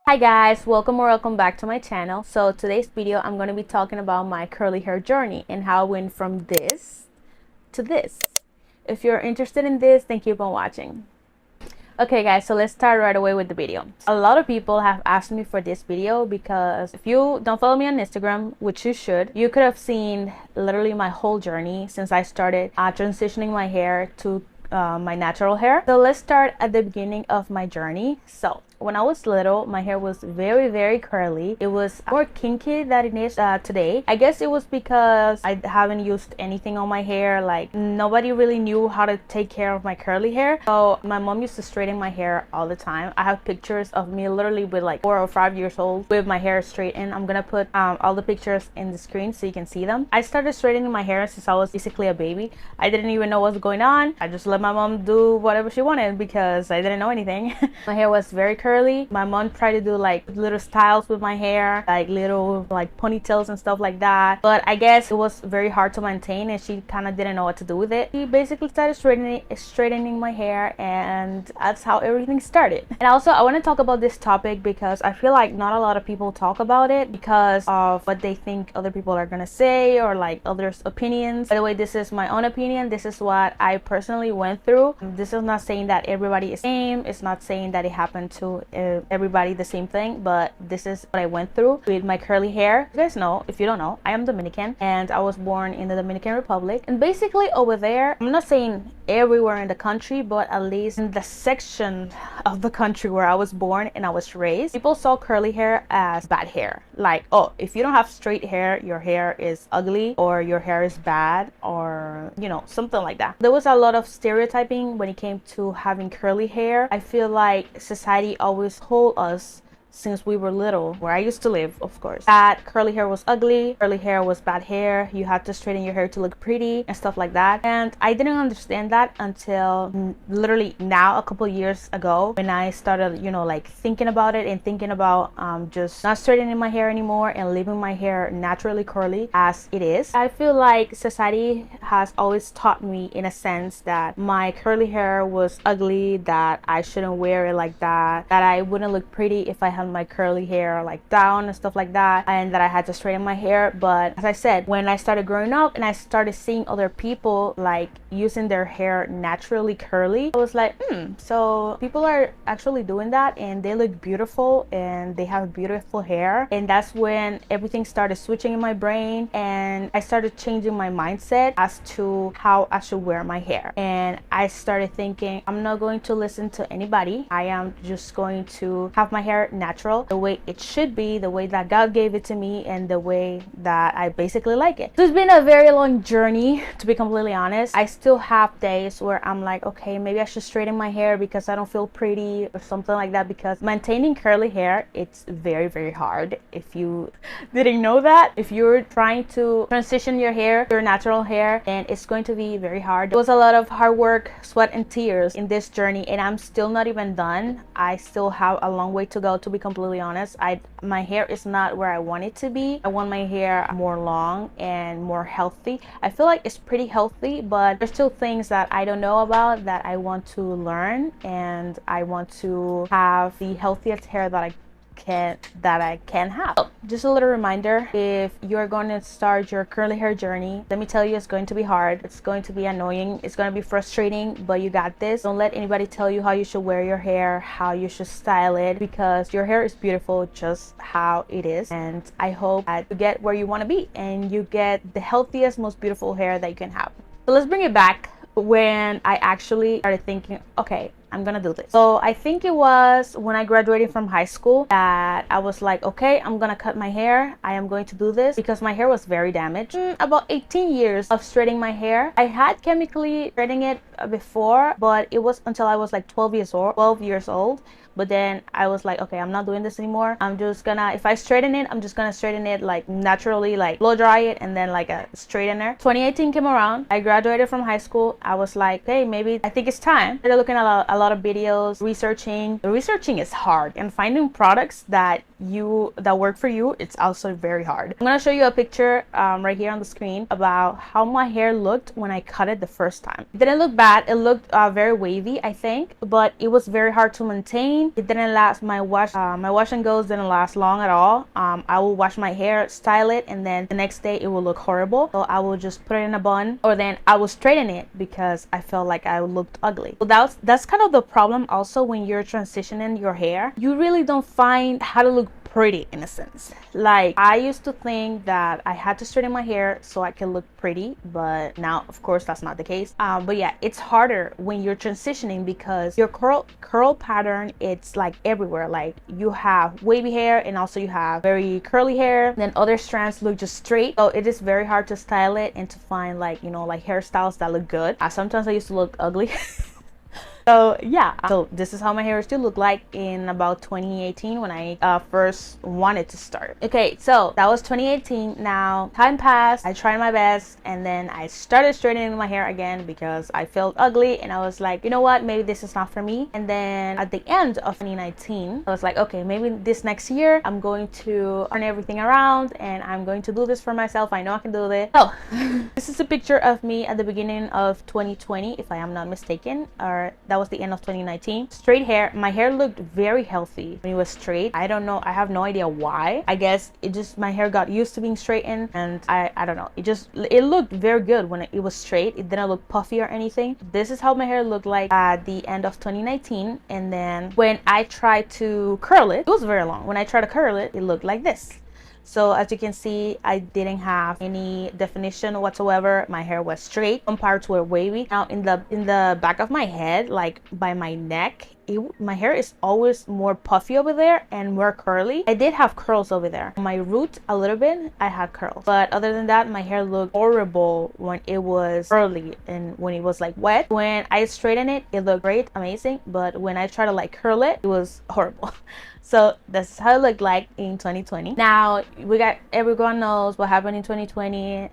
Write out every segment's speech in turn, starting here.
Hi guys, welcome or welcome back to my channel. So today's video I'm going to be talking about my curly hair journey and how I went from this to this. If you're interested in this, then keep on watching. Okay guys, so let's start right away with the video. A lot of people have asked me for this video because if you don't follow me on Instagram, which you should, you could have seen literally my whole journey since I started transitioning my hair to my natural hair. So let's start at the beginning of my journey. So when I was little, my hair was very curly. It was more kinky than it is today. I guess it was because I haven't used anything on my hair. Like nobody really knew how to take care of my curly hair. So my mom used to straighten my hair all the time. I have pictures of me literally with like 4 or 5 years old with my hair straightened. I'm gonna put all the pictures in the screen so you can see them. I started straightening my hair since I was basically a baby. I didn't even know what was going on. I just let my mom do whatever she wanted because I didn't know anything. My hair was very curly. My mom tried to do like little styles with my hair, like little like ponytails and stuff like that, but I guess it was very hard to maintain and she kind of didn't know what to do with it. She basically started straightening my hair, and that's how everything started. And also I want to talk about this topic because I feel like not a lot of people talk about it because of what they think other people are gonna say or like others' opinions. By the way, this is my own opinion. This is what I personally went through. This is not saying that everybody is the same. It's not saying that it happened to everybody the same thing, but this is what I went through with my curly hair. You guys know, if you don't know, I am Dominican and I was born in the Dominican Republic, and basically over there, I'm not saying everywhere in the country, but at least in the section of the country where I was born and I was raised, people saw curly hair as bad hair. Like, oh, if you don't have straight hair, your hair is ugly or your hair is bad, or you know, something like that. There was a lot of stereotyping when it came to having curly hair. I feel like society always told us since we were little, where I used to live, of course, that curly hair was ugly, curly hair was bad hair, you had to straighten your hair to look pretty and stuff like that. And I didn't understand that until literally now, a couple years ago, when I started, you know, like thinking about it and thinking about just not straightening my hair anymore and leaving my hair naturally curly as it is. I feel like society has always taught me, in a sense, that my curly hair was ugly, that I shouldn't wear it like that I wouldn't look pretty if I had my curly hair like down and stuff like that, and that I had to straighten my hair. But as I said, when I started growing up and I started seeing other people like using their hair naturally curly, I was like, so people are actually doing that and they look beautiful and they have beautiful hair. And that's when everything started switching in my brain and I started changing my mindset as to how I should wear my hair. And I started thinking, I'm not going to listen to anybody. I am just going to have my hair natural, the way it should be, the way that God gave it to me, and the way that I basically like it. So it's been a very long journey, to be completely honest. I still have days where I'm like, okay, maybe I should straighten my hair because I don't feel pretty or something like that, because maintaining curly hair, it's very hard. If you didn't know that, if you're trying to transition your hair to your natural hair, then it's going to be very hard. It was a lot of hard work, sweat and tears in this journey, and I'm still not even done. I still have a long way to go, to be completely honest. My hair is not where I want it to be. I want my hair more long and more healthy. I feel like it's pretty healthy, but there's still things that I don't know about that I want to learn, and I want to have the healthiest hair that I can have. So, just a little reminder, if you're going to start your curly hair journey, let me tell you, it's going to be hard, it's going to be annoying, it's going to be frustrating, but you got this. Don't let anybody tell you how you should wear your hair, how you should style it, because your hair is beautiful just how it is. And I hope that you get where you want to be and you get the healthiest, most beautiful hair that you can have. So let's bring it back when I actually started thinking, okay, I'm gonna do this. So I think it was when I graduated from high school that I was like, okay, I'm gonna cut my hair. I am going to do this because my hair was very damaged. About 18 years of straightening my hair. I had chemically straightening it before, but it was until I was like 12 years old. But then I was like, okay, I'm not doing this anymore. I'm just gonna, if I straighten it, I'm just gonna straighten it like naturally, like blow dry it and then like a straightener. 2018 came around. I graduated from high school. I was like, hey, maybe I think it's time. I started looking at a a lot of videos, researching. The researching is hard, and finding products that work for you, it's also very hard. I'm gonna show you a picture right here on the screen about how my hair looked when I cut it the first time. It didn't look bad. It looked very wavy, I think, but it was very hard to maintain. It didn't last. My wash and goes didn't last long at all. I will wash my hair, style it, and then the next day it will look horrible. So I will just put it in a bun, or then I will straighten it because I felt like I looked ugly. So that's kind of the problem also when you're transitioning your hair. You really don't find how to look pretty, in a sense. Like, I used to think that I had to straighten my hair so I could look pretty, but now of course that's not the case. But yeah, it's harder when you're transitioning because your curl pattern, it's like everywhere. Like, you have wavy hair and also you have very curly hair, then other strands look just straight. So it is very hard to style it and to find, like, you know, like hairstyles that look good. Sometimes I used to look ugly. So yeah, so this is how my hair used to look like in about 2018 when I first wanted to start. Okay, so that was 2018. Now time passed, I tried my best, and then I started straightening my hair again because I felt ugly, and I was like, you know what, maybe this is not for me. And then at the end of 2019, I was like, okay, maybe this next year I'm going to turn everything around and I'm going to do this for myself. I know I can do this. So this is a picture of me at the beginning of 2020, if I am not mistaken, or that was the end of 2019. Straight hair. My hair looked very healthy when it was straight. I don't know, I have no idea why. I guess it just, my hair got used to being straightened, and I don't know, it looked very good when it was straight. It didn't look puffy or anything. This is how my hair looked like at the end of 2019. And then when I tried to curl it, it was very long. When I tried to curl it, it looked like this. So as you can see, I didn't have any definition whatsoever. My hair was straight. Some parts were wavy. Now in the back of my head, like by my neck, my hair is always more puffy over there and more curly. I did have curls over there. My root, a little bit, I had curls. But other than that, my hair looked horrible when it was curly and when it was like wet. When I straightened it, it looked great, amazing. But when I tried to like curl it, it was horrible. So that's how it looked like in 2020. Now everyone knows what happened in 2020.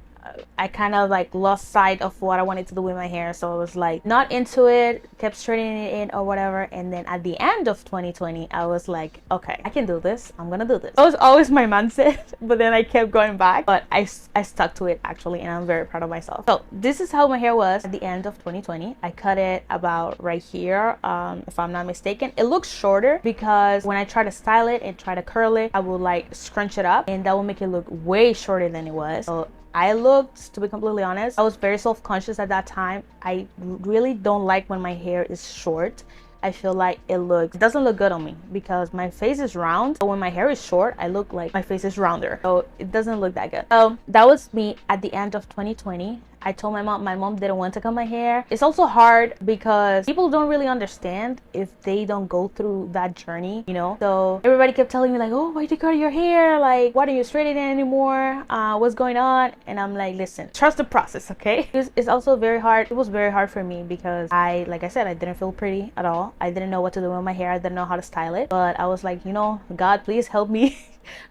I kind of like lost sight of what I wanted to do with my hair, so I was like not into it, kept straightening it in or whatever. And then at the end of 2020, I was like, okay, I can do this, I'm gonna do this. That was always my mindset, but then I kept going back, but I stuck to it actually, and I'm very proud of myself. So this is how my hair was at the end of 2020. I cut it about right here, if I'm not mistaken. It looks shorter because when I try to style it and try to curl it, I will like scrunch it up, and that will make it look way shorter than it was. So I looked, to be completely honest, I was very self-conscious at that time. I really don't like when my hair is short. I feel like it doesn't look good on me because my face is round. But when my hair is short, I look like my face is rounder. So it doesn't look that good. So that was me at the end of 2020. I told my mom didn't want to cut my hair. It's also hard because people don't really understand if they don't go through that journey, you know? So everybody kept telling me like, oh, why'd you cut your hair? Like, why don't you straighten it anymore? What's going on? And I'm like, listen, trust the process, okay? It's also very hard. It was very hard for me because like I said, I didn't feel pretty at all. I didn't know what to do with my hair. I didn't know how to style it. But I was like, you know, God, please help me.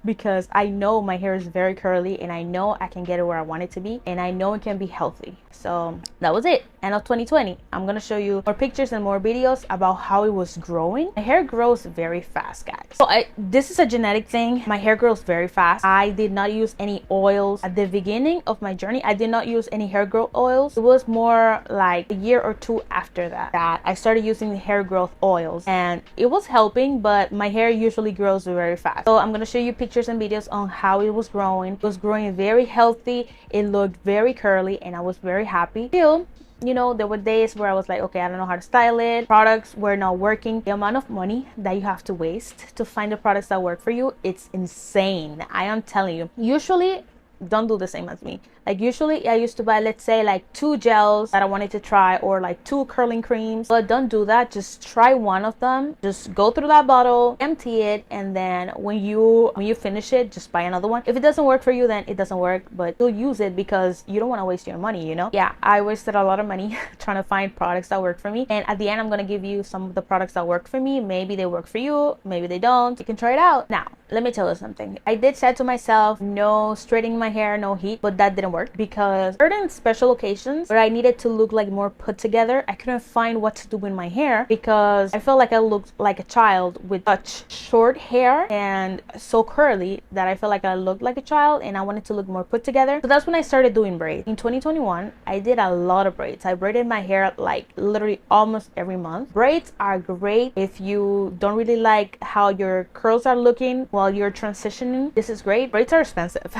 Because I know my hair is very curly and I know I can get it where I want it to be, and I know it can be healthy. So that was it. End of 2020. I'm gonna show you more pictures and more videos about how it was growing. My hair grows very fast, guys. So this is a genetic thing. My hair grows very fast. I did not use any oils at the beginning of my journey. I did not use any hair growth oils. It was more like a year or two after that I started using hair growth oils, and it was helping, but my hair usually grows very fast. So I'm gonna show you pictures and videos on how it was growing. It was growing very healthy. It looked very curly, and I was very happy. Still, you know, there were days where I was like, okay, I don't know how to style it. Products were not working. The amount of money that you have to waste to find the products that work for you, it's insane. I am telling you. Usually, don't do the same as me. Like usually I used to buy, let's say, like 2 gels that I wanted to try, or like 2 curling creams. But don't do that. Just try one of them. Just go through that bottle, empty it, and then when you finish it, just buy another one. If it doesn't work for you, then it doesn't work, but you'll use it because you don't want to waste your money, you know? Yeah, I wasted a lot of money trying to find products that work for me. And at the end, I'm gonna give you some of the products that work for me. Maybe they work for you, maybe they don't. You can try it out. Now, let me tell you something. I did say to myself, no straightening my hair, no heat, but that didn't work because certain special occasions where I needed to look like more put together, I couldn't find what to do with my hair because I felt like I looked like a child with such short hair and so curly that I felt like I looked like a child and I wanted to look more put together. So that's when I started doing braids. In 2021, I did a lot of braids. I braided my hair like literally almost every month. Braids are great if you don't really like how your curls are looking while you're transitioning. This is great. Braids are expensive.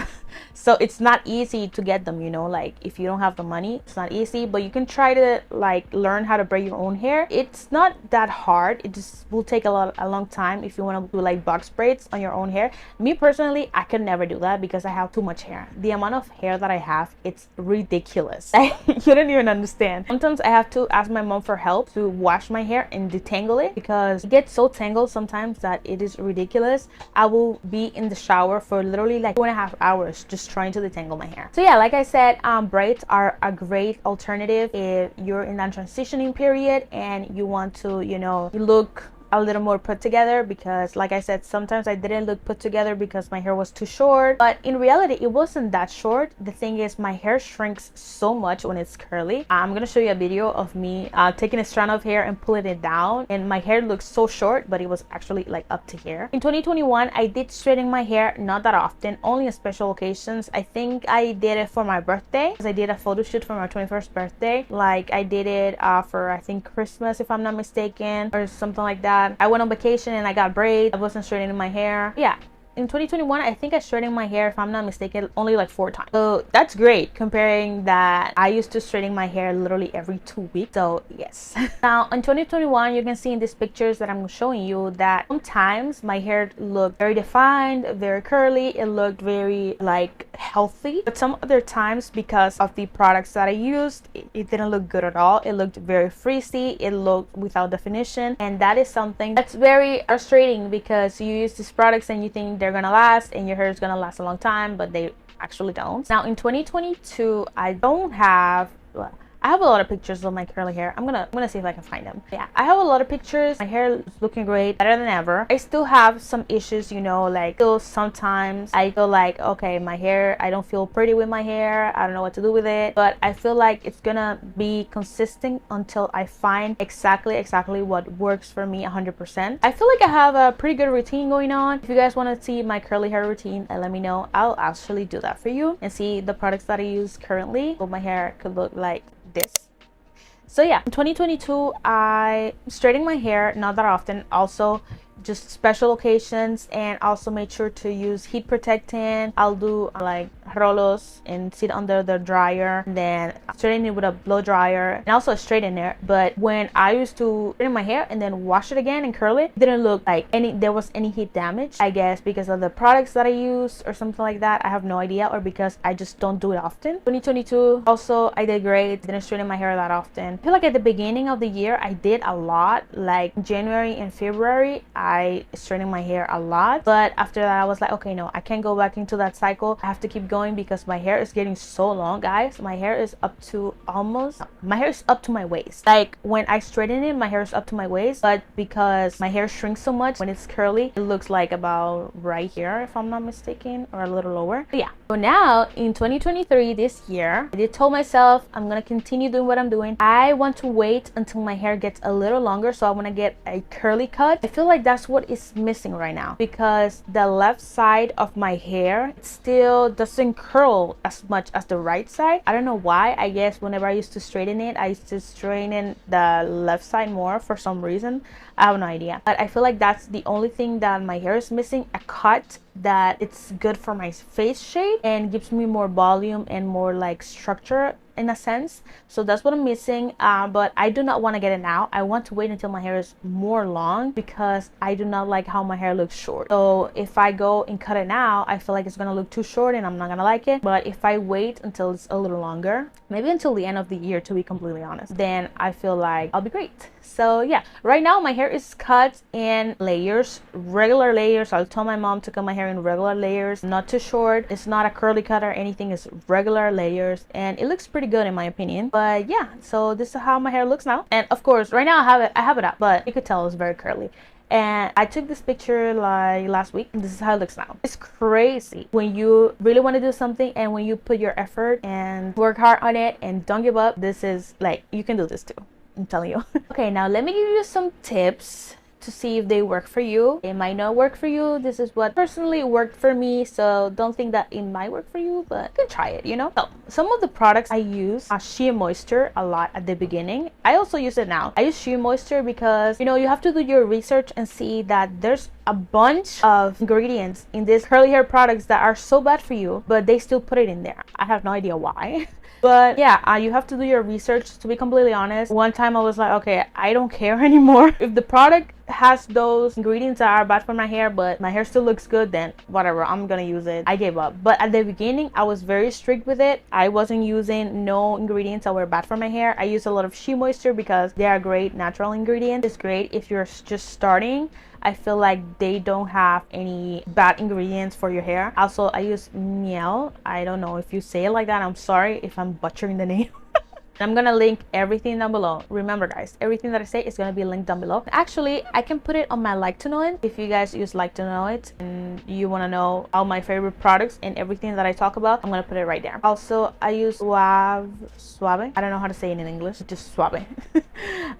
So it's not easy to get them, you know, like if you don't have the money, it's not easy, but you can try to like learn how to braid your own hair. It's not that hard. It just will take a long time if you want to do like box braids on your own hair. Me personally, I could never do that because I have too much hair. The amount of hair that I have, it's ridiculous. You don't even understand. Sometimes I have to ask my mom for help to wash my hair and detangle it because it gets so tangled sometimes that it is ridiculous. I will be in the shower for literally like 2.5 hours just trying to detangle my hair. So yeah, like I said, braids are a great alternative if you're in that transitioning period and you want to, you know, look a little more put together, because like I said, sometimes I didn't look put together because my hair was too short, but in reality it wasn't that short. The thing is, my hair shrinks so much when it's curly. I'm gonna show you a video of me taking a strand of hair and pulling it down, and my hair looks so short, but it was actually like up to here. In 2021, I did straighten my hair, not that often, only on special occasions. I think I did it for my birthday because I did a photo shoot for my 21st birthday. Like I did it for I think Christmas, if I'm not mistaken, or something like that. I went on vacation and I got braids. I wasn't straightening my hair. Yeah. In 2021, I think I straightened my hair, if I'm not mistaken, only like 4 times. So that's great comparing that I used to straighten my hair literally every 2 weeks. So yes. Now in 2021, you can see in these pictures that I'm showing you that sometimes my hair looked very defined, very curly. It looked very like healthy. But some other times, because of the products that I used, it didn't look good at all. It looked very frizzy. It looked without definition. And that is something that's very frustrating because you use these products and you think they're gonna last and your hair is gonna last a long time, but they actually don't. Now in 2022, I don't have, well, I have a lot of pictures of my curly hair. I'm gonna see if I can find them. Yeah, I have a lot of pictures. My hair is looking great, better than ever. I still have some issues, you know, like still sometimes I feel like, okay, my hair, I don't feel pretty with my hair. I don't know what to do with it, but I feel like it's gonna be consistent until I find exactly what works for me 100%. I feel like I have a pretty good routine going on. If you guys want to see my curly hair routine, let me know. I'll actually do that for you and see the products that I use currently, so my hair could look like this. So yeah, in 2022, I straightened my hair not that often, also just special occasions, and also made sure to use heat protectant. I'll do like rolos and sit under the dryer, and then straighten it with a blow dryer and also a straightener. But when I used to straighten my hair and then wash it again and curl it, didn't look like there was any heat damage. I guess because of the products that I use or something like that. I have no idea, or because I just don't do it often. 2022 also, I did great. Didn't straighten my hair that often. I feel like at the beginning of the year I did a lot, like January and February I straightened my hair a lot, but after that I was like, okay, no, I can't go back into that cycle. I have to keep going because my hair is getting so long, guys. My hair is up to my hair is up to my waist. Like when I straighten it, my hair is up to my waist, but because my hair shrinks so much when it's curly, it looks like about right here, if I'm not mistaken, or a little lower. But yeah, so now in 2023, this year, I did told myself I'm gonna continue doing what I'm doing. I want to wait until my hair gets a little longer, so I want to get a curly cut. I feel like that's what is missing right now, because the left side of my hair still doesn't curl as much as the right side. I don't know why. I guess whenever I used to straighten it, I used to straighten the left side more for some reason. I have no idea, but I feel like that's the only thing that my hair is missing, a cut that it's good for my face shape and gives me more volume and more like structure in a sense. So that's what I'm missing, but I do not want to get it now. I want to wait until my hair is more long because I do not like how my hair looks short. So if I go and cut it now, I feel like it's gonna look too short and I'm not gonna like it. But if I wait until it's a little longer, maybe until the end of the year, to be completely honest, then I feel like I'll be great. So yeah, right now my hair is cut in layers, regular layers. I'll tell my mom to cut my hair in regular layers, not too short. It's not a curly cut or anything, it's regular layers, and it looks pretty good in my opinion. But yeah, so this is how my hair looks now. And of course right now I have it up, but you could tell it's very curly. And I took this picture like last week, and this is how it looks now. It's crazy when you really want to do something, and when you put your effort and work hard on it and don't give up. This is like, you can do this too, I'm telling you. Okay, now let me give you some tips to see if they work for you. It might not work for you. This is what personally worked for me, so don't think that it might work for you, but you can try it, you know. So some of the products I use are Shea Moisture a lot at the beginning. I also use it now. I use Shea Moisture because, you know, you have to do your research and see that there's a bunch of ingredients in these curly hair products that are so bad for you, but they still put it in there. I have no idea why. But yeah, you have to do your research. To be completely honest, one time I was like, okay, I don't care anymore. If the product has those ingredients that are bad for my hair, but my hair still looks good, then whatever, I'm gonna use it. I gave up. But at the beginning, I was very strict with it. I wasn't using no ingredients that were bad for my hair. I use a lot of Shea Moisture because they are great natural ingredients. It's great if you're just starting. I feel like they don't have any bad ingredients for your hair. Also, I use miel. I don't know if you say it like that. I'm sorry if I'm butchering the name. I'm gonna link everything down below. Remember guys, everything that I say is gonna be linked down below. Actually, I can put it on my like to know it. If you guys use like to know it and you want to know all my favorite products and everything that I talk about, I'm gonna put it right there. Also, I use Suave. I don't know how to say it in English, just Suave.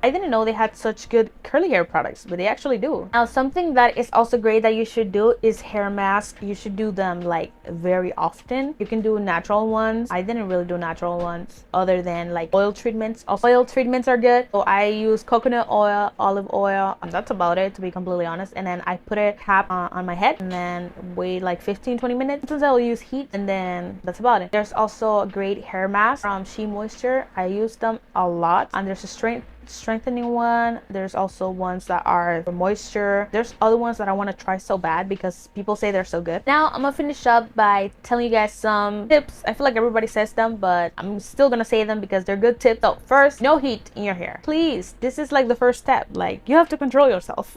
I didn't know they had such good curly hair products, but they actually do. Now, something that is also great that you should do is hair masks. You should do them like very often. You can do natural ones. I didn't really do natural ones other than like oil treatments. Also, oil treatments are good. So I use coconut oil, olive oil, and that's about it, to be completely honest. And then I put a cap on my head and then wait like 15-20 minutes. Sometimes I'll use heat, and then that's about it. There's also a great hair mask from Shea Moisture. I use them a lot, and there's a strengthening one. There's also ones that are for moisture. There's other ones that I want to try so bad because people say they're so good. Now I'm gonna finish up by telling you guys some tips. I feel like everybody says them, but I'm still gonna say them because they're good tips. So first, no heat in your hair, please. This is like the first step. Like, you have to control yourself.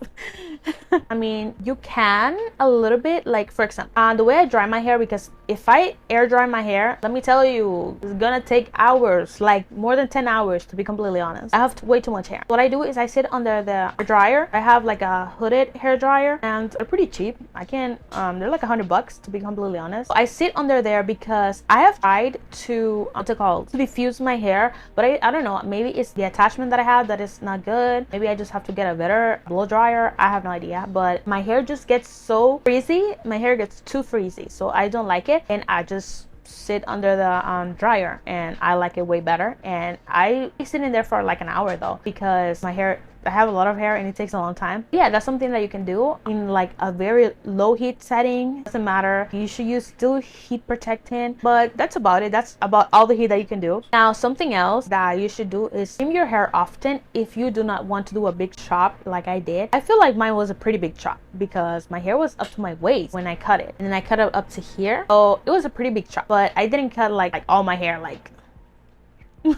I mean, you can a little bit, like for example, the way I dry my hair, because if I air dry my hair, let me tell you, it's gonna take hours, like more than 10 hours, to be completely honest. I have way too much hair. What I do is I sit under the dryer. I have like a hooded hair dryer, and they're pretty cheap. I can they're like $100, to be completely honest. I sit under there because I have tried to what's it called, to diffuse my hair, but I don't know, maybe it's the attachment that I have that is not good. Maybe I just have to get a better blow dryer. I have no idea, but my hair just gets so frizzy. My hair gets too frizzy, so I don't like it, and I just sit under the dryer, and I like it way better. And I sit in there for like an hour though, because my hair, I have a lot of hair and it takes a long time. Yeah, that's something that you can do in like a very low heat setting. Doesn't matter, you should use still heat protectant, but that's about it. That's about all the heat that you can do. Now, something else that you should do is trim your hair often if you do not want to do a big chop like I did. I feel like mine was a pretty big chop because my hair was up to my waist when I cut it, and then I cut it up to here, so it was a pretty big chop. But I didn't cut like all my hair, like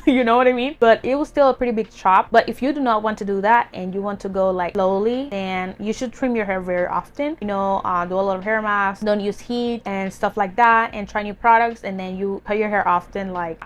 you know what I mean? But it was still a pretty big chop. But if you do not want to do that and you want to go like slowly, then you should trim your hair very often. You know, do a lot of hair masks, don't use heat and stuff like that, and try new products. And then you cut your hair often, like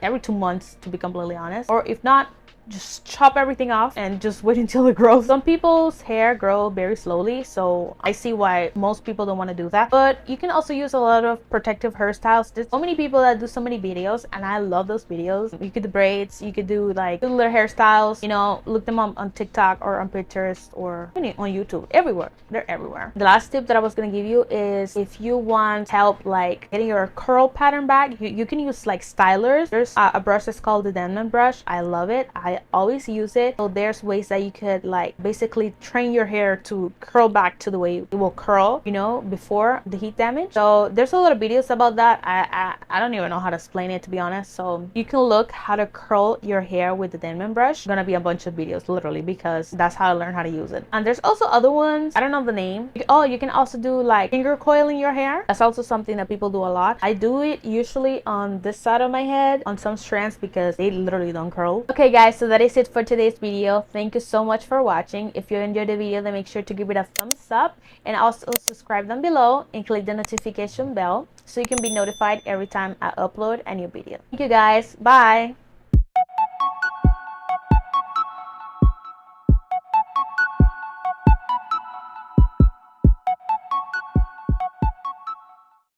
every 2 months, to be completely honest. Or if not, just chop everything off and just wait until it grows. Some people's hair grow very slowly, so I see why most people don't want to do that. But you can also use a lot of protective hairstyles. There's so many people that do so many videos, and I love those videos. You could do braids, you could do like little hairstyles, you know, look them up on TikTok or on Pinterest or on YouTube. Everywhere, they're everywhere. The last tip that I was gonna give you is, if you want help like getting your curl pattern back, you can use like stylers. There's a brush that's called the Denman brush. I love it. I always use it. So there's ways that you could like basically train your hair to curl back to the way it will curl, you know, before the heat damage. So there's a lot of videos about that. I don't even know how to explain it, to be honest. So you can look how to curl your hair with the Denman brush. Gonna be a bunch of videos literally, because that's how I learned how to use it. And there's also other ones, I don't know the name. Oh, you can also do like finger coiling your hair. That's also something that people do a lot. I do it usually on this side of my head on some strands because they literally don't curl. Okay guys, so that is it for today's video. Thank you so much for watching. If you enjoyed the video, then make sure to give it a thumbs up, and also subscribe down below and click the notification bell so you can be notified every time I upload a new video. Thank you guys. Bye.